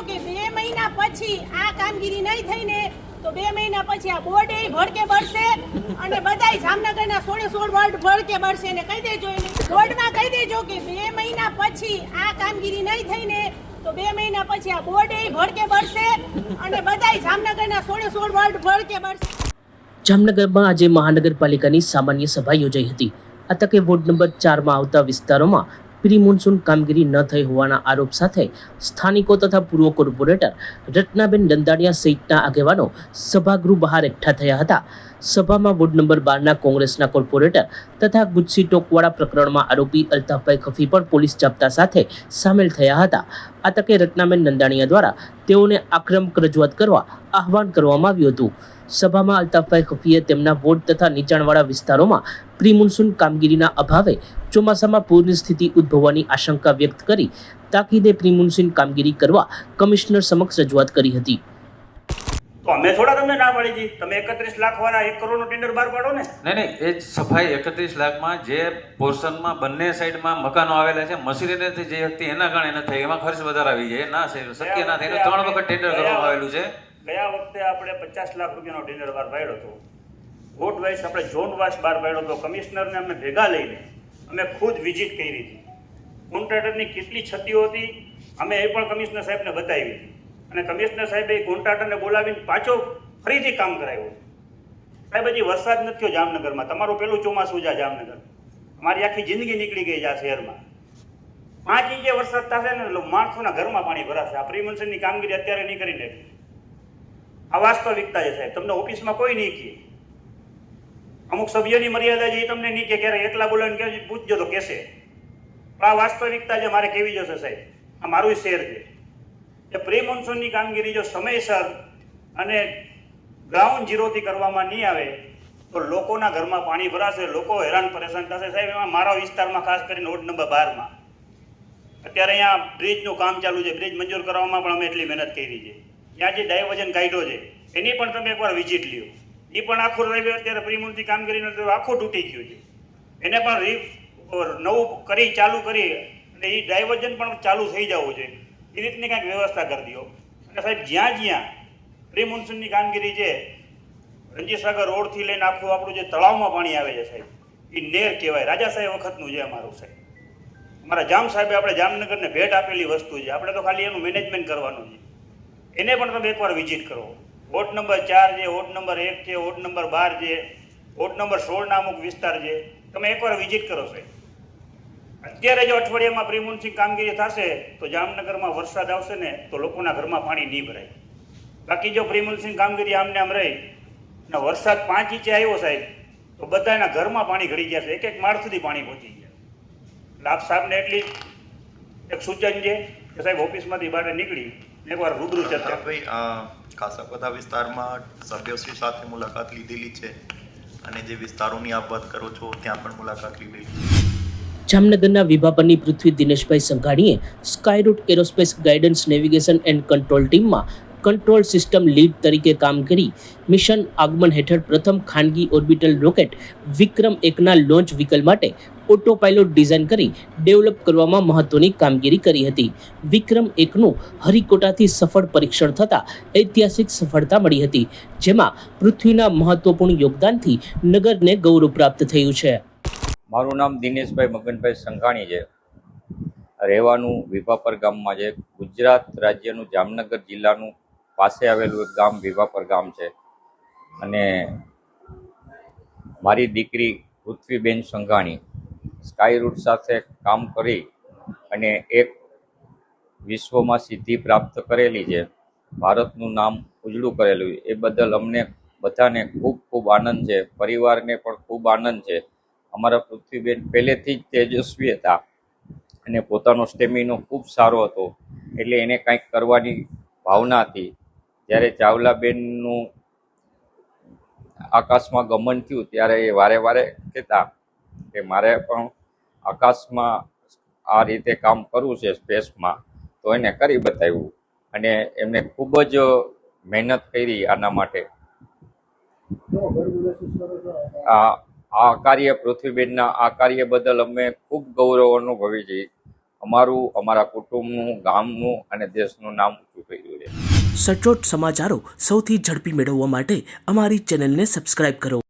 કે 2 મહિના પછી આ કામગીરી નહીં થઈને તો 2 મહિના પછી આ બોર્ડ એ ભડકે બળશે અને બધાય જામનગરના 16 વોર્ડ ભડકે બળશે ને કહી દેજો એને બોર્ડમાં કહી દેજો કે 2 મહિના પછી આ કામગીરી નહીં થઈને તો 2 મહિના પછી આ બોર્ડ એ ભડકે બળશે અને બધાય જામનગરના 16 વોર્ડ ભડકે બળશે। જામનગરમાં આજે મહાનગરપાલિકાની સામાન્ય સભા યોજાઈ હતી। આ તકે વોર્ડ નંબર 4માં આવતા વિસ્તારોમાં પ્રી મોન્સૂન કામગીરી ન થઈ હોવાના આરોપ સાથે સ્થાનિકો તથા પૂર્વ કોર્પોરેટર રત્નાબેન દંદાડિયા સહિતના આગેવાનો સભાગૃહ બહાર એકઠા થયા હતા। સભામાં વોર્ડ નંબર 12ના કોંગ્રેસના કોર્પોરેટર તથા ગુજસી ટોકવાડા પ્રકરણમાં આરોપી અલ્તાફભાઈ ખફી પણ પોલીસ જાપ્તા સાથે સામેલ થયા હતા। આ તકે રત્નાબેન દંદાડિયા દ્વારા તેઓને આક્રમક રજૂઆત કરવા આહવાન કરવામાં આવ્યું હતું। સભામાં અલ્તાફભાઈ ખફીએ તેમના વોર્ડ તથા નીચાણવાળા વિસ્તારોમાં પ્રી મોન્સૂન કામગીરીના અભાવે ચોમાસામાં પૂરની સ્થિતિ ઉદ્ભવવાની આશંકા વ્યક્ત કરી તાકીદે પ્રી મોન્સૂન કામગીરી કરવા કમિશનર સમક્ષ રજૂઆત કરી હતી। તો અમે થોડા તમને ના પાડી હતી, તમે 31 લાખ વાળા 1 કરોડનો ટેન્ડર બહાર પાડો ને। નહીં એ જ સફાઈ 31 લાખમાં જે પોર્શનમાં બંને સાઈડમાં મકાનો આવેલા છે મશીનરીથી જે વ્યક્તિ એના કારણે ન થાય એમાં ખર્ચ વધારે આવી જાય ના શક્ય ના થાય 3 વખત ટેન્ડર કરવામાં આવેલું છે। ગયા વખતે આપણે 50 લાખ રૂપિયાનો ટેન્ડર બહાર પાડ્યો હતો, વોટ વાઇઝ આપણે ઝોન વાઇઝ બહાર પાડ્યો હતો। કમિશનરને અમે ભેગા લઈને અમે ખુદ વિઝિટ કરી હતી, કોન્ટ્રાક્ટરની કેટલી ક્ષતિઓ હતી અમે એ પણ કમિશનર સાહેબને બતાવી હતી અને કમિશનર સાહેબે કોન્ટ્રાક્ટરને બોલાવીને પાછો ફરીથી કામ કરાવ્યું। સાહેબ હજી વરસાદ નથી થયો જામનગરમાં, તમારું પહેલું ચોમાસું છે જામનગર, અમારી આખી જિંદગી નીકળી ગઈ છે આ શહેરમાં। 5 ઇંચે વરસાદ થશે ને એટલે માણસોના ઘરમાં પાણી ભરાશે। આ પ્રી મોન્સૂનની કામગીરી અત્યારે નહીં કરીને આ વાસ્તવિકતા છે સાહેબ, તમને ઓફિસમાં કોઈ નહીં કહે, અમુક સભ્યોની મર્યાદા છે એ તમને નહીં કે ક્યારે એકલા બોલાવીને કે પૂછજો તો કહેશે, પણ આ વાસ્તવિકતા છે મારે કેવી જશે સાહેબ, આ મારું શહેર છે। એ પ્રી મોન્સૂનની કામગીરી જો સમયસર અને ગ્રાઉન્ડ ઝીરોથી કરવામાં નહીં આવે તો લોકોના ઘરમાં પાણી ભરાશે, લોકો હેરાન પરેશાન થશે સાહેબ। એમાં મારા વિસ્તારમાં ખાસ કરીને વોર્ડ નંબર 12માં અત્યારે અહીંયા બ્રિજનું કામ ચાલુ છે, બ્રિજ મંજૂર કરવામાં પણ અમે એટલી મહેનત કરી છે, ત્યાં જે ડાયવર્ઝન કાઢ્યો છે એની પણ તમે એકવાર વિઝિટ લ્યો, એ પણ આખું રવિ અત્યારે પ્રી મોન્સૂન કામગીરીનું આખું તૂટી ગયું છે, એને પણ નવું કરી ચાલુ કરી અને એ ડાયવર્ઝન પણ ચાલુ થઈ જવું જોઈએ, એ રીતની કાંઈક વ્યવસ્થા કરી દો। અને સાહેબ જ્યાં જ્યાં પ્રી મોન્સૂનની કામગીરી છે, રણજીતસાગર રોડથી લઈને આખું આપણું જે તળાવમાં પાણી આવે છે સાહેબ, એ નેર કહેવાય, રાજા સાહેબ વખતનું છે અમારું સાહેબ, અમારા જામ સાહેબે આપણે જામનગરને ભેટ આપેલી વસ્તુ છે, આપણે તો ખાલી એનું મેનેજમેન્ટ કરવાનું છે, એને પણ તમે એકવાર વિઝિટ કરો। વોર્ડ નંબર 4 છે, વોર્ડ નંબર 1 છે, વોર્ડ નંબર 12 છે, વોર્ડ નંબર 16ના અમુક વિસ્તાર છે, તમે એકવાર વિઝિટ કરો સાહેબ। અત્યારે જો અઠવાડિયામાં પ્રી મોન્સૂન કામગીરી થશે તો જામનગરમાં વરસાદ આવશે ને તો લોકોના ઘરમાં પાણી નહીં ભરાય। બાકી જો પ્રી મોન્સૂન કામગીરી આમને આમ રહી અને વરસાદ 5 ઇંચે આવ્યો સાહેબ તો બધાના ઘરમાં પાણી ઘડી જશે, એક માળ સુધી પાણી પહોંચી ગયા। એટલે આપ સાહેબને એટલી એક સૂચન છે કે સાહેબ ઓફિસમાંથી બહાર નીકળી એકવાર રૂબરૂ ચર્ચા। ભાઈ ખાસાપતા વિસ્તારમાં સભ્યશ્રી સાથે મુલાકાત લીધેલી છે અને જે વિસ્તારોની આપ વાત કરો છો ત્યાં પણ મુલાકાત લીધેલી। જામનગરના વિભાપરની પૃથ્વી દિનેશભાઈ સંઘાણીએ Skyroot Aerospace guidance navigation and control ટીમમાં કંટ્રોલ સિસ્ટમ લીડ તરીકે કામ કરી મિશન આગમન હેઠળ પ્રથમ ખાનગી ઓર્બિટલ રોકેટ વિક્રમ 1ના લોન્ચ વ્હીકલ માટે ઓટો પાયલોટ ડિઝાઇન કરી ડેવલપ કરવામાં મહત્વની કામગીરી કરી હતી। વિક્રમ 1નું હરિકોટાથી સફળ પરીક્ષણ થતાં ઐતિહાસિક સફળતા મળી હતી, જેમાં પૃથ્વીના મહત્વપૂર્ણ યોગદાનથી નગરને ગૌરવ પ્રાપ્ત થયું છે। મારું નામ દિનેશભાઈ મગનભાઈ સંઘાણી છે, રહેવાનું વિભાપર ગામમાં છે, ગુજરાત રાજ્યનું જામનગર જિલ્લાનું પાસે આવેલું એક ગામ વિભાપર ગામ છે અને મારી દીકરી પૃથ્વીબેન સંઘાણી સ્કાયરૂટ સાથે કામ કરી અને એક વિશ્વમાં સિદ્ધિ પ્રાપ્ત કરેલી છે, ભારતનું નામ ઉજળું કરેલું, એ બદલ અમને બધાને ખૂબ ખૂબ આનંદ છે, પરિવારને પણ ખૂબ આનંદ છે। અમારા પૃથ્વીબેન પહેલેથી જ તેજસ્વી હતા અને પોતાનો સ્ટેમિનો ખૂબ સારો હતો, એટલે એને કંઈક કરવાની ભાવના હતી। જ્યારે ચાવલાબેનનું આકાશમાં ગમન થયું ત્યારે એ વારે વારે કહેતા કે મારે પણ આકાશમાં આ રીતે કામ કરવું છે સ્પેસમાં, તો એને કરી બતાવ્યું અને એમને ખૂબ જ મહેનત કરી આના માટે। આ કાર્ય પૃથ્વીબેનના આ કાર્ય બદલ અમે ખૂબ ગૌરવ અનુભવીએ છીએ। અમારું, અમારા કુટુંબનું, ગામનું અને દેશનું નામ ઊંચું કર્યું। સચોટ સમાચારો સૌથી ઝડપી મેળવવા માટે અમારી ચેનલને સબસ્ક્રાઇબ કરો.